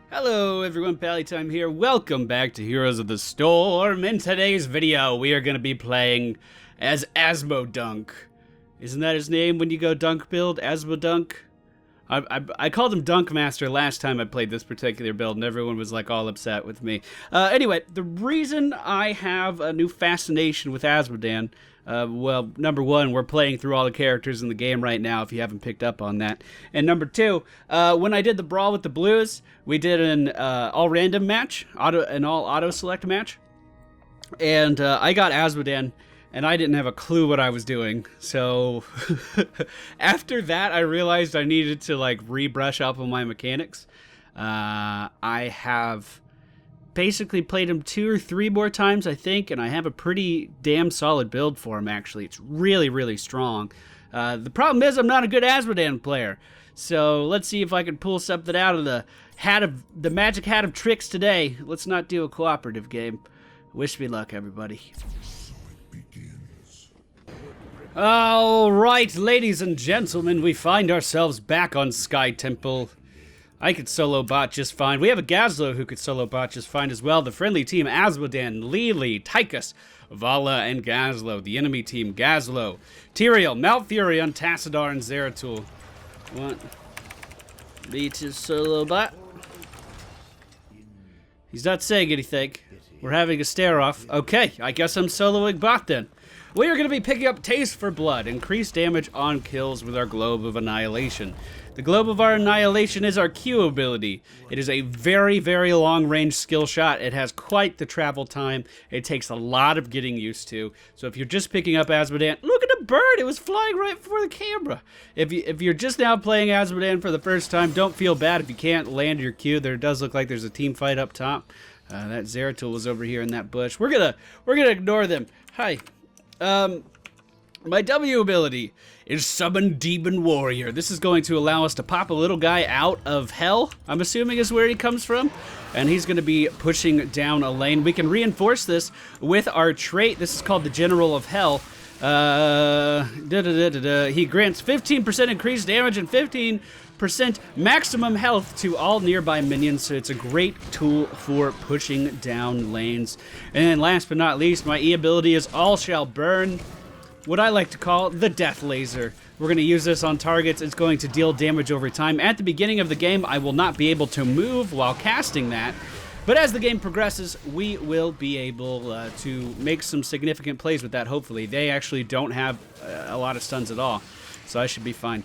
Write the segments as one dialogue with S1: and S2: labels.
S1: Hello everyone, Pallytime here. Welcome back to Heroes of the Storm. In today's video, we are going to be playing as Azmodunk. Isn't that his name when you go dunk build? Azmodunk? I called him Dunk Master last time I played this particular build, and everyone was like all upset with me. Anyway, the reason I have a new fascination with Azmodunk, well, number one, we're playing through all the characters in the game right now, if you haven't picked up on that. And number two, when I did the Brawl with the Blues, we did an all-random match, an all-auto-select match. And I got Azmodunk, and I didn't have a clue what I was doing. So after that, I realized I needed to like rebrush up on my mechanics. I have basically played him 2 or 3 more times, I think, and I have a pretty damn solid build for him, actually. It's really, really strong. The problem is I'm not a good Azmodunk player. So let's see if I can pull something out of the magic hat of tricks today. Let's not do a cooperative game. Wish me luck, everybody. Alright, ladies and gentlemen, we find ourselves back on Sky Temple. I could solo bot just fine. We have a Gazlo who could solo bot just fine as well. The friendly team, Azmodunk, Lili, Tychus, Vala, and Gazlo. The enemy team, Gazlo, Tyrael, Malfurion, Tassadar, and Zeratul. Want me to solo bot? He's not saying anything. We're having a stare-off. Okay, I guess I'm soloing bot then. We are going to be picking up Taste for Blood. Increase damage on kills with our Globe of Annihilation. The Globe of our Annihilation is our Q ability. It is a very, very long-range skill shot. It has quite the travel time. It takes a lot of getting used to. So if you're just picking up Azmodunk, look at the bird! It was flying right before the camera. If you're just now playing Azmodunk for the first time, don't feel bad if you can't land your Q. There does look like there's a team fight up top. That Zeratul was over here in that bush. We're gonna ignore them. Hi. My W ability is Summon Demon Warrior. This is going to allow us to pop a little guy out of hell, I'm assuming is where he comes from. And he's going to be pushing down a lane. We can reinforce this with our trait. This is called the General of Hell. He grants 15% increased damage and 15% maximum health to all nearby minions, so it's a great tool for pushing down lanes. And last but not least, my E ability is All Shall Burn, what I like to call the Death Laser. We're going to use this on targets. It's going to deal damage over time. At the beginning of the game, I will not be able to move while casting that, but as the game progresses, we will be able to make some significant plays with that, hopefully. They actually don't have a lot of stuns at all, so I should be fine.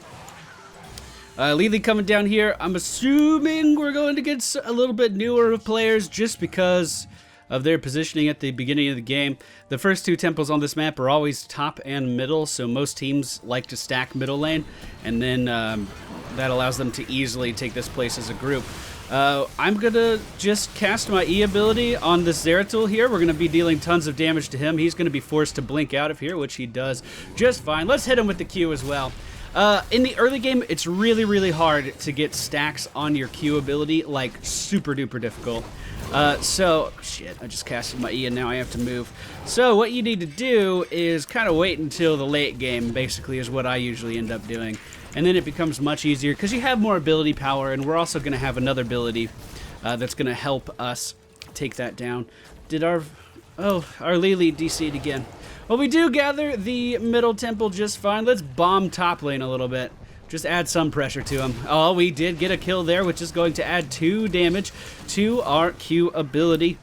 S1: Lili coming down here. I'm assuming we're going to get a little bit newer players just because of their positioning at the beginning of the game. The first 2 temples on this map are always top and middle, so most teams like to stack middle lane, and then that allows them to easily take this place as a group. I'm gonna just cast my E ability on this Zeratul here. We're gonna be dealing tons of damage to him. He's gonna be forced to blink out of here, which he does just fine. Let's hit him with the Q as well. In the early game, it's really, really hard to get stacks on your Q ability, like super duper difficult. Shit, I just casted my E and now I have to move. So what you need to do is kind of wait until the late game, basically, is what I usually end up doing. And then it becomes much easier because you have more ability power, and we're also going to have another ability that's going to help us take that down. Did our Lili DC'd again. Well, we do gather the middle temple just fine. Let's bomb top lane a little bit. Just add some pressure to him. Oh, we did get a kill there, which is going to add 2 damage to our Q ability.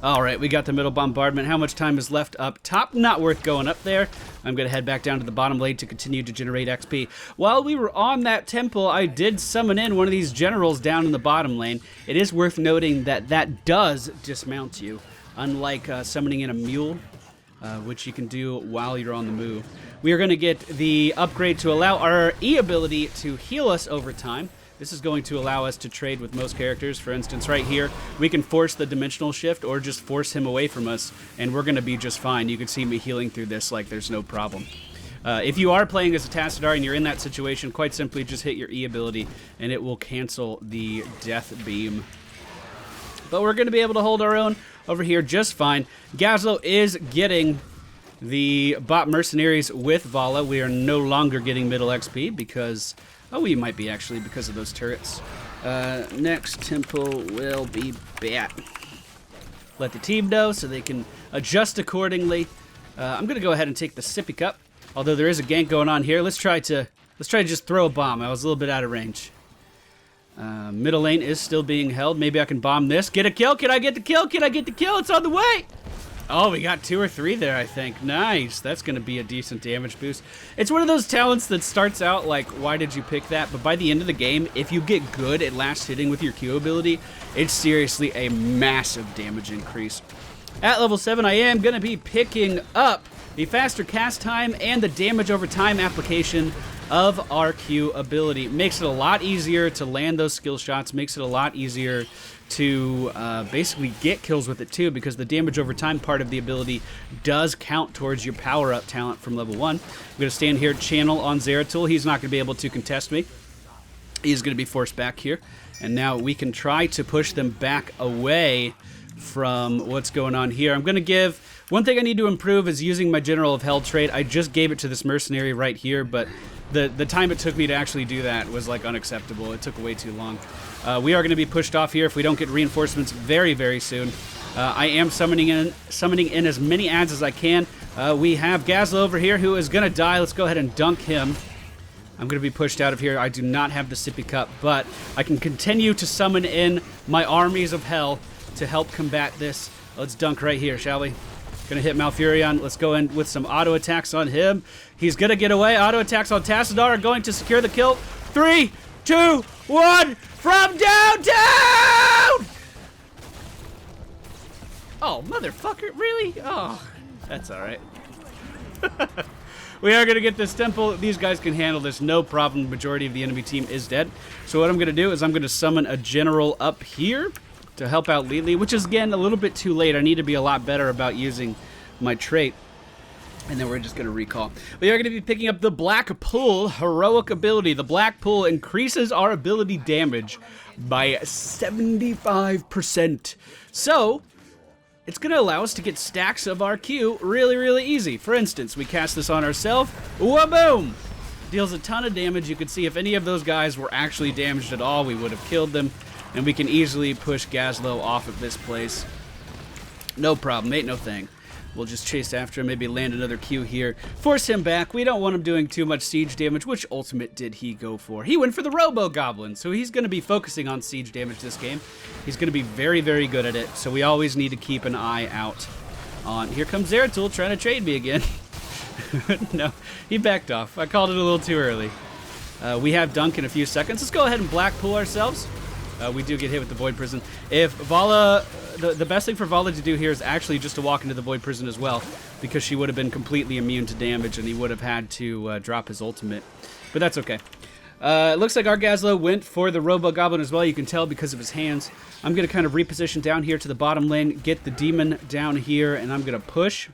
S1: Alright, we got the middle bombardment. How much time is left up top? Not worth going up there. I'm going to head back down to the bottom lane to continue to generate XP. While we were on that temple, I did summon in one of these generals down in the bottom lane. It is worth noting that that does dismount you, unlike summoning in a mule, which you can do while you're on the move. We are going to get the upgrade to allow our E ability to heal us over time. This is going to allow us to trade with most characters. For instance, right here, we can force the dimensional shift or just force him away from us, and we're going to be just fine. You can see me healing through this like there's no problem. If you are playing as a Tassadar and you're in that situation, quite simply just hit your E ability, and it will cancel the Death Beam. But we're going to be able to hold our own over here just fine. Gazlo is getting the bot mercenaries with Vala. We are no longer getting middle XP because... oh, we might be actually because of those turrets. Next temple will be back. Let the team know so they can adjust accordingly. I'm gonna go ahead and take the sippy cup. Although there is a gank going on here, let's try to just throw a bomb. I was a little bit out of range. Middle lane is still being held. Maybe I can bomb this. Get a kill. Can I get the kill? Can I get the kill? It's on the way. Oh, we got 2 or 3 there, I think. Nice. That's going to be a decent damage boost. It's one of those talents that starts out like, why did you pick that? But by the end of the game, if you get good at last hitting with your Q ability, it's seriously a massive damage increase. At level 7, I am going to be picking up the faster cast time and the damage over time application of our Q ability. Makes it a lot easier to land those skill shots, makes it a lot easier to basically get kills with it too, because the damage over time part of the ability does count towards your power-up talent from level 1. I'm going to stand here, channel on Zeratul. He's not going to be able to contest me. He's going to be forced back here. And now we can try to push them back away from what's going on here. I'm going to give... One thing I need to improve is using my General of Hell trait. I just gave it to this mercenary right here, but the time it took me to actually do that was like unacceptable. It took way too long. We are going to be pushed off here if we don't get reinforcements very, very soon. I am summoning in as many adds as I can. We have Gazla over here who is going to die. Let's go ahead and dunk him. I'm going to be pushed out of here. I do not have the sippy cup, but I can continue to summon in my armies of hell to help combat this. Let's dunk right here, shall we? Gonna hit Malfurion. Let's go in with some auto attacks on him. He's gonna get away. Auto attacks on Tassadar are going to secure the kill. 3, 2, 1, from downtown! Oh, motherfucker, really? Oh, that's all right. We are gonna get this temple. These guys can handle this, no problem. The majority of the enemy team is dead. So what I'm gonna do is I'm gonna summon a general up here to help out Lili, which is, again, a little bit too late. I need to be a lot better about using my trait. And then we're just going to recall. We are going to be picking up the Black Pull heroic ability. The Black Pull increases our ability damage by 75%. So, it's going to allow us to get stacks of our Q really, really easy. For instance, we cast this on ourselves. Wha-boom! Deals a ton of damage. You can see if any of those guys were actually damaged at all, we would have killed them. And we can easily push Gazlo off of this place. No problem, ain't no thing. We'll just chase after him, maybe land another Q here. Force him back. We don't want him doing too much siege damage. Which ultimate did he go for? He went for the Robo-Goblin, so he's going to be focusing on siege damage this game. He's going to be very, very good at it, so we always need to keep an eye out on... Here comes Zeratul trying to trade me again. No, he backed off. I called it a little too early. We have Dunk in a few seconds. Let's go ahead and Black Pull ourselves. We do get hit with the Void Prison. If Vala, the best thing for Vala to do here is actually just to walk into the Void Prison as well, because she would have been completely immune to damage and he would have had to drop his ultimate. But that's okay. It looks like our Gazlo went for the Robo Goblin as well. You can tell because of his hands. I'm going to kind of reposition down here to the bottom lane, get the Demon down here, and I'm going to push.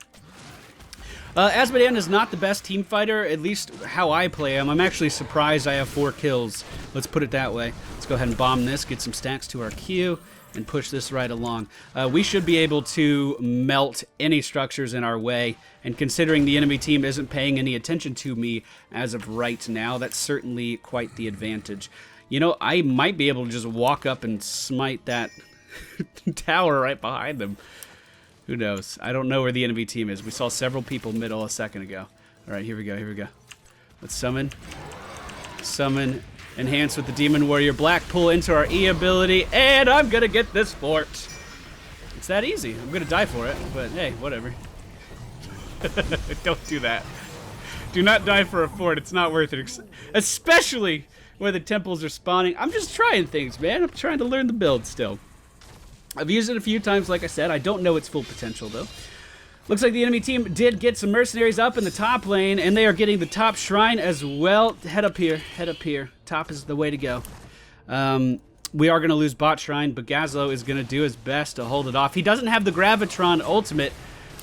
S1: Azmodunk is not the best team fighter, at least how I play him. I'm actually surprised I have 4 kills. Let's put it that way. Let's go ahead and bomb this, get some stacks to our Q, and push this right along. We should be able to melt any structures in our way, and considering the enemy team isn't paying any attention to me as of right now, that's certainly quite the advantage. You know, I might be able to just walk up and smite that tower right behind them. Who knows? I don't know where the enemy team is. We saw several people middle a second ago. All right, here we go, here we go. Let's summon. Summon. Enhance with the Demon Warrior. Black Pull into our E ability. And I'm going to get this fort. It's that easy. I'm going to die for it. But hey, whatever. Don't do that. Do not die for a fort. It's not worth it. Especially where the temples are spawning. I'm just trying things, man. I'm trying to learn the build still. I've used it a few times, like I said. I don't know its full potential, though. Looks like the enemy team did get some mercenaries up in the top lane, and they are getting the top shrine as well. Head up here. Head up here. Top is the way to go. We are going to lose bot shrine, but Gazlo is going to do his best to hold it off. He doesn't have the Gravitron ultimate,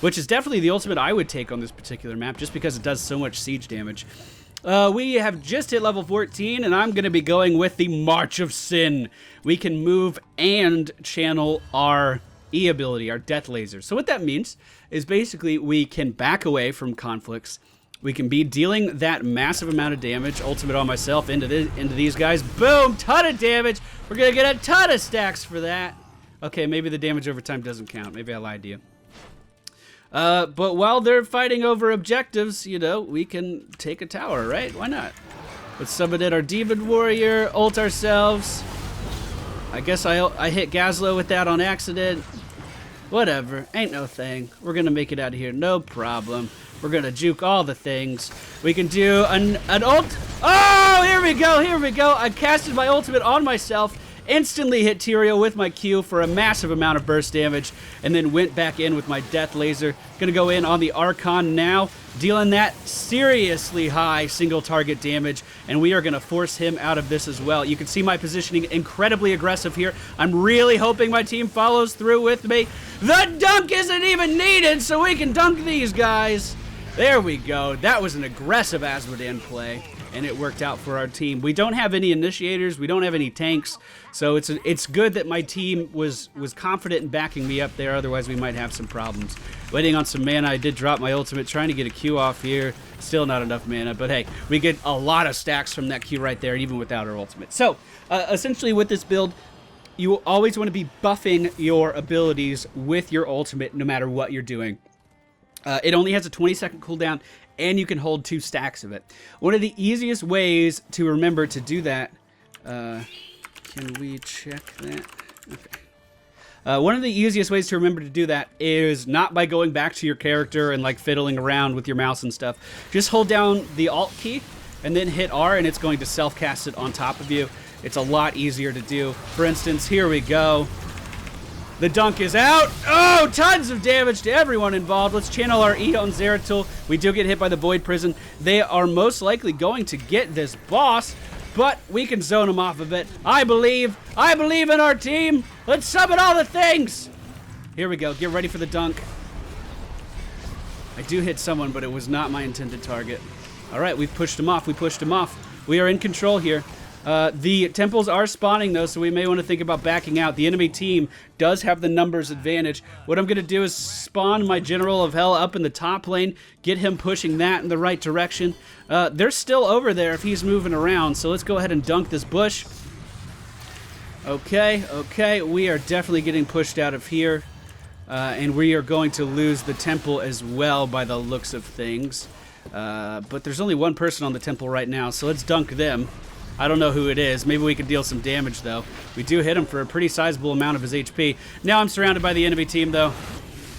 S1: which is definitely the ultimate I would take on this particular map, just because it does so much siege damage. We have just hit level 14, and I'm going to be going with the March of Sin. We can move and channel our E ability, our Death Laser. So what that means is basically we can back away from conflicts. We can be dealing that massive amount of damage. Ultimate on myself into these guys. Boom! Ton of damage. We're going to get a ton of stacks for that. Okay, maybe the damage over time doesn't count. Maybe I lied to you. But while they're fighting over objectives, you know, we can take a tower, right? Why not? Let's summon in our Demon Warrior, ult ourselves. I guess I hit Gazlo with that on accident. Whatever, ain't no thing. We're gonna make it out of here, no problem. We're gonna juke all the things. We can do an ult. Oh, here we go, here we go. I casted my ultimate on myself, instantly hit Tyrael with my Q for a massive amount of burst damage, and then went back in with my death laser. Gonna go in on the Archon now, dealing that seriously high single target damage, and we are gonna force him out of this as well. You can see my positioning incredibly aggressive here. I'm really hoping my team follows through with me. The dunk isn't even needed, so we can dunk these guys. There we go. That was an aggressive Azmodunk play, and it worked out for our team. We don't have any initiators. We don't have any tanks, so it's good that my team was confident in backing me up there. Otherwise, we might have some problems. Waiting on some mana. I did drop my ultimate, trying to get a Q off here. Still not enough mana, but hey, we get a lot of stacks from that Q right there, even without our ultimate. So, essentially with this build, you always want to be buffing your abilities with your ultimate no matter what you're doing. It only has a 20-second cooldown, and you can hold 2 stacks of it. One of the easiest ways to remember to do that, can we check that? Okay. One of the easiest ways to remember to do that is not by going back to your character and like fiddling around with your mouse and stuff. Just hold down the Alt key and then hit R, and it's going to self-cast it on top of you. It's a lot easier to do. For instance, here we go. The dunk is out. Oh, tons of damage to everyone involved. Let's channel our E on Zeratul. We do get hit by the Void Prison. They are most likely going to get this boss, but we can zone them off a bit. I believe in our team. Let's summon all the things. Here we go. Get ready for the dunk. I do hit someone, but it was not my intended target. All right, we've pushed him off. We pushed him off. We are in control here. The temples are spawning, though, so we may want to think about backing out. The enemy team does have the numbers advantage. What I'm going to do is spawn my General of Hell up in the top lane, get him pushing that in the right direction. They're still over there if he's moving around, so let's go ahead and dunk this bush. Okay, we are definitely getting pushed out of here, and we are going to lose the temple as well by the looks of things. But there's only one person on the temple right now, so let's dunk them. I don't know who it is. Maybe we can deal some damage, though. We do hit him for a pretty sizable amount of his HP. Now I'm surrounded by the enemy team, though.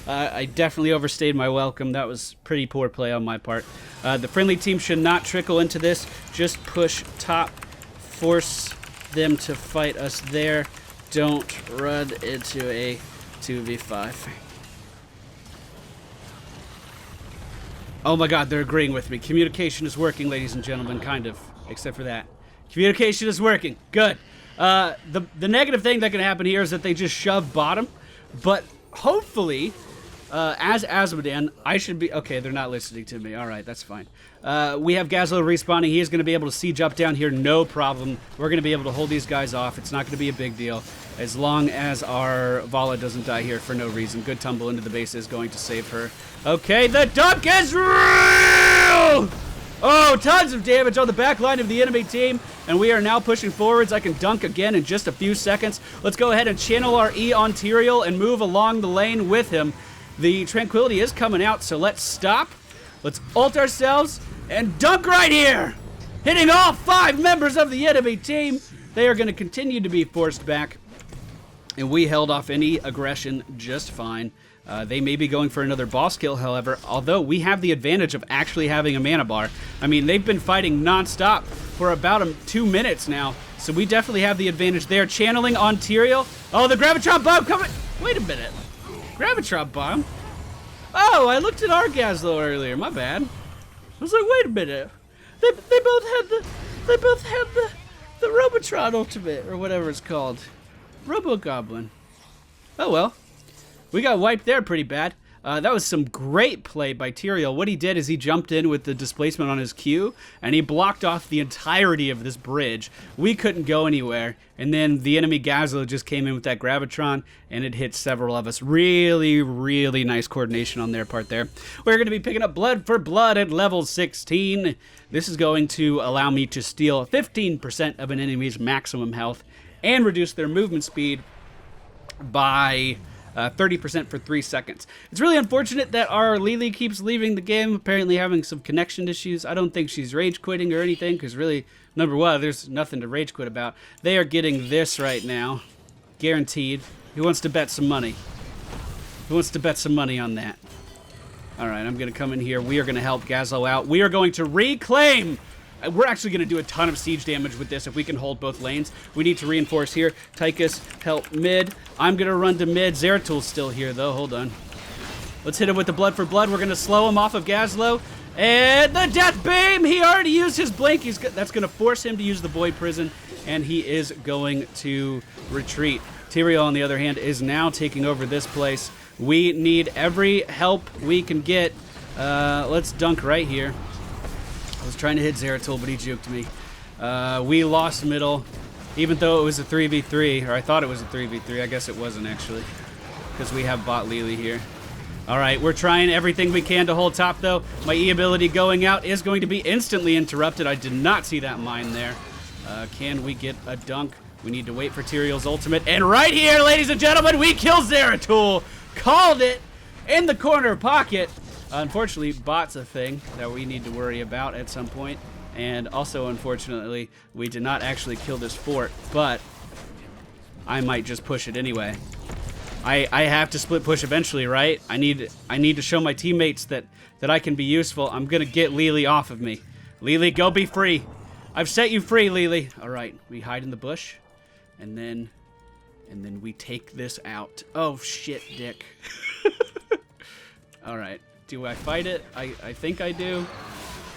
S1: I definitely overstayed my welcome. That was pretty poor play on my part. The friendly team should not trickle into this. Just push top. Force them to fight us there. Don't run into a 2v5. Oh my god, they're agreeing with me. Communication is working, ladies and gentlemen, kind of. Except for that. Communication is working. Good. The negative thing that can happen here is that they just shove bottom. But hopefully, as Azmodunk, I should be... Okay, they're not listening to me. All right, that's fine. We have Gazlo respawning. He is going to be able to siege up down here, no problem. We're going to be able to hold these guys off. It's not going to be a big deal. As long as our Vala doesn't die here for no reason. Good tumble into the base is going to save her. Okay, the dunk is real! Oh, tons of damage on the back line of the enemy team, and we are now pushing forwards. I can dunk again in just a few seconds. Let's go ahead and channel our E on Tyrael and move along the lane with him. The Tranquility is coming out, so let's stop. Let's ult ourselves and dunk right here, hitting all 5 members of the enemy team. They are going to continue to be forced back, and we held off any aggression just fine. They may be going for another boss kill, however, although we have the advantage of actually having a mana bar. I mean, they've been fighting non-stop for about 2 minutes now, so we definitely have the advantage there. Channeling on Tyrael. Oh, the Gravitron Bomb coming! Wait a minute. Gravitron Bomb? Oh, I looked at our Gazlo earlier. My bad. I was like, wait a minute. They both had the Robotron Ultimate, or whatever it's called. Robo-Goblin. Oh, well. We got wiped there pretty bad. That was some great play by Tyrael. What he did is he jumped in with the displacement on his Q, and he blocked off the entirety of this bridge. We couldn't go anywhere, and then the enemy Gazlo just came in with that Gravitron, and it hit several of us. Really, really nice coordination on their part there. We're going to be picking up Blood for Blood at level 16. This is going to allow me to steal 15% of an enemy's maximum health and reduce their movement speed by 30% for 3 seconds. It's really unfortunate that our Lily keeps leaving the game, apparently having some connection issues. I don't think she's rage quitting or anything, because really, number one, there's nothing to rage quit about. They are getting this right now, guaranteed. Who wants to bet some money? Who wants to bet some money on that? All right, I'm going to come in here. We are going to help Gazlo out. We are going to reclaim. We're actually going to do a ton of siege damage with this if we can hold both lanes. We need to reinforce here. Tychus, help mid. I'm going to run to mid. Zeratil's still here, though. Hold on. Let's hit him with the Blood for Blood. We're going to slow him off of Gazlo. And the Death Beam! He already used his blink. That's going to force him to use the Void Prison, and he is going to retreat. Tyrael, on the other hand, is now taking over this place. We need every help we can get. Let's dunk right here. I was trying to hit Zeratil, but he juked me. We lost middle, even though it was a 3v3, or I thought it was a 3v3. I guess it wasn't, actually, because we have bot Lily here. All right, we're trying everything we can to hold top, though. My E ability going out is going to be instantly interrupted. I did not see that mine there. Can we get a dunk? We need to wait for Tyrael's ultimate. And right here, ladies and gentlemen, we kill Zeratul. Called it in the corner pocket. Unfortunately, bot's a thing that we need to worry about at some point. And also, unfortunately, we did not actually kill this fort, but I might just push it anyway. I have to split push eventually, right? I need to show my teammates that I can be useful. I'm gonna get Lily off of me. Lily, go be free. I've set you free, Lily. All right, we hide in the bush, and then we take this out. Oh shit, Dick. All right. Do I fight it? I think I do.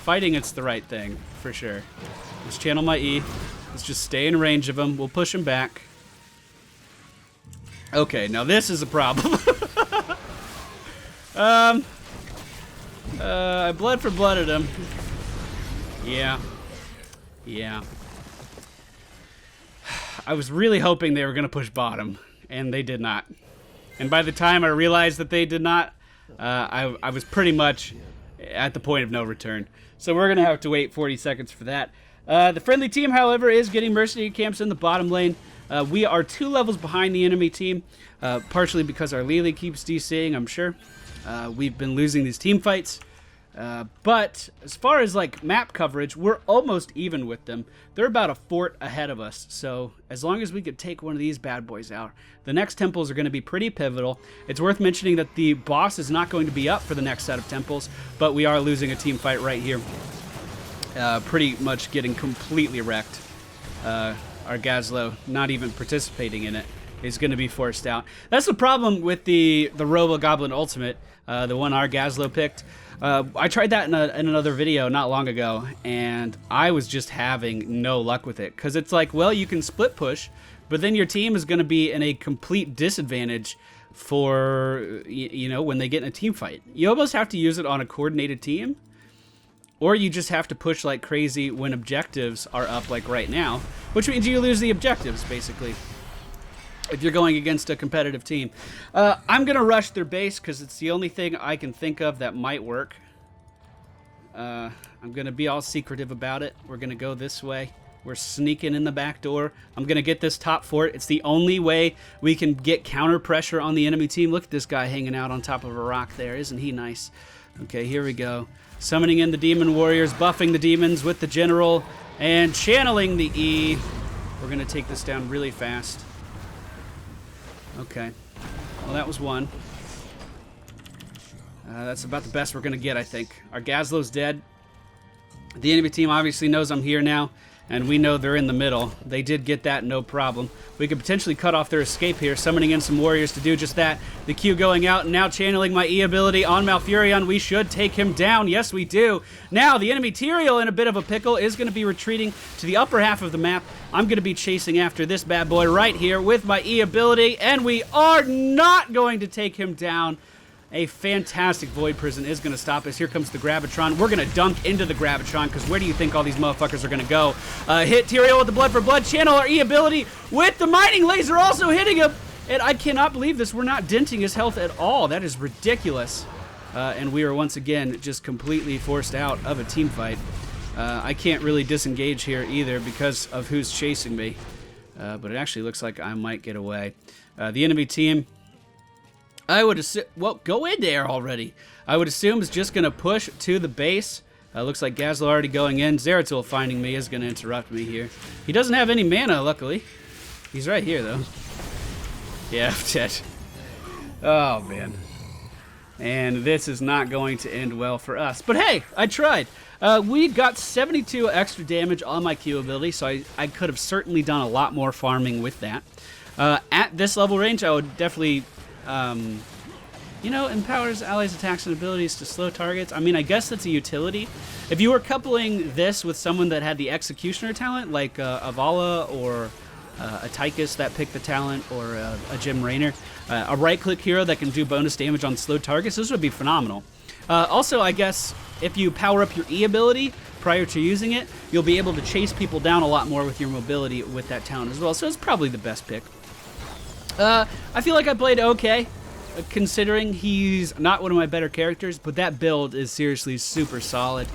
S1: Fighting it's the right thing, for sure. Let's channel my E. Let's just stay in range of him. We'll push him back. Okay, now this is a problem. I blood for blooded him. Yeah. Yeah. I was really hoping they were going to push bottom, and they did not. And by the time I realized that they did not, I was pretty much at the point of no return. So we're going to have to wait 40 seconds for that. The friendly team, however, is getting mercenary camps in the bottom lane. We are 2 levels behind the enemy team, partially because our Lily keeps DCing, I'm sure. We've been losing these team fights. But as far as like map coverage, we're almost even with them. They're about a fort ahead of us. So as long as we could take one of these bad boys out, the next temples are going to be pretty pivotal. It's worth mentioning that the boss is not going to be up for the next set of temples, but we are losing a team fight right here. Pretty much getting completely wrecked. Our Gazlo not even participating in it is going to be forced out. That's the problem with the Robo Goblin Ultimate, the one our Gazlo picked. I tried that in another video not long ago, and I was just having no luck with it. Because it's like, well, you can split push, but then your team is going to be in a complete disadvantage for, you know, when they get in a team fight. You almost have to use it on a coordinated team, or you just have to push like crazy when objectives are up like right now, which means you lose the objectives, basically, if you're going against a competitive team. I'm going to rush their base because it's the only thing I can think of that might work. I'm going to be all secretive about it. We're going to go this way. We're sneaking in the back door. I'm going to get this top fort. It's the only way we can get counter pressure on the enemy team. Look at this guy hanging out on top of a rock there. Isn't he nice? Okay, here we go. Summoning in the demon warriors, buffing the demons with the general, and channeling the E. We're going to take this down really fast. Okay, well that was one. That's about the best we're gonna get, I think. Our Gazlo's dead. The enemy team obviously knows I'm here now, and we know they're in the middle. They did get that, no problem. We could potentially cut off their escape here, summoning in some warriors to do just that. The Q going out, and now channeling my E ability on Malfurion. We should take him down. Yes, we do. Now, the enemy Tyrael, in a bit of a pickle, is going to be retreating to the upper half of the map. I'm going to be chasing after this bad boy right here with my E ability, and we are not going to take him down. A fantastic Void Prison is going to stop us. Here comes the Gravitron. We're going to dunk into the Gravitron, because where do you think all these motherfuckers are going to go? Hit Tyrael with the Blood for Blood. Channel our E ability with the Mining Laser also hitting him. And I cannot believe this. We're not denting his health at all. That is ridiculous. And we are once again just completely forced out of a team fight. I can't really disengage here either because of who's chasing me. But it actually looks like I might get away. The enemy team, I would assume, well, go in there already. I would assume is just going to push to the base. Looks like Gazla already going in. Zeratul finding me is going to interrupt me here. He doesn't have any mana, luckily. He's right here, though. Yeah, I'm dead. Oh, man. And this is not going to end well for us. But hey, I tried. We got 72 extra damage on my Q ability, so I could have certainly done a lot more farming with that. At this level range, I would definitely... you know, empowers allies' attacks and abilities to slow targets. I mean, I guess that's a utility. If you were coupling this with someone that had the Executioner talent, like Avala or a Tychus that picked the talent, or a Jim Raynor, a right-click hero that can do bonus damage on slow targets, this would be phenomenal. Also, I guess, if you power up your E ability prior to using it, you'll be able to chase people down a lot more with your mobility with that talent as well, so it's probably the best pick. I feel like I played okay, considering he's not one of my better characters, but that build is seriously super solid.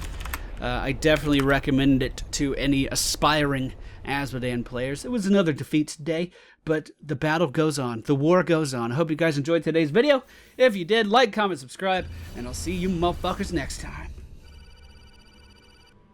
S1: I definitely recommend it to any aspiring Azmodunk players. It was another defeat today, but the battle goes on. The war goes on. I hope you guys enjoyed today's video. If you did, like, comment, subscribe, and I'll see you motherfuckers next time.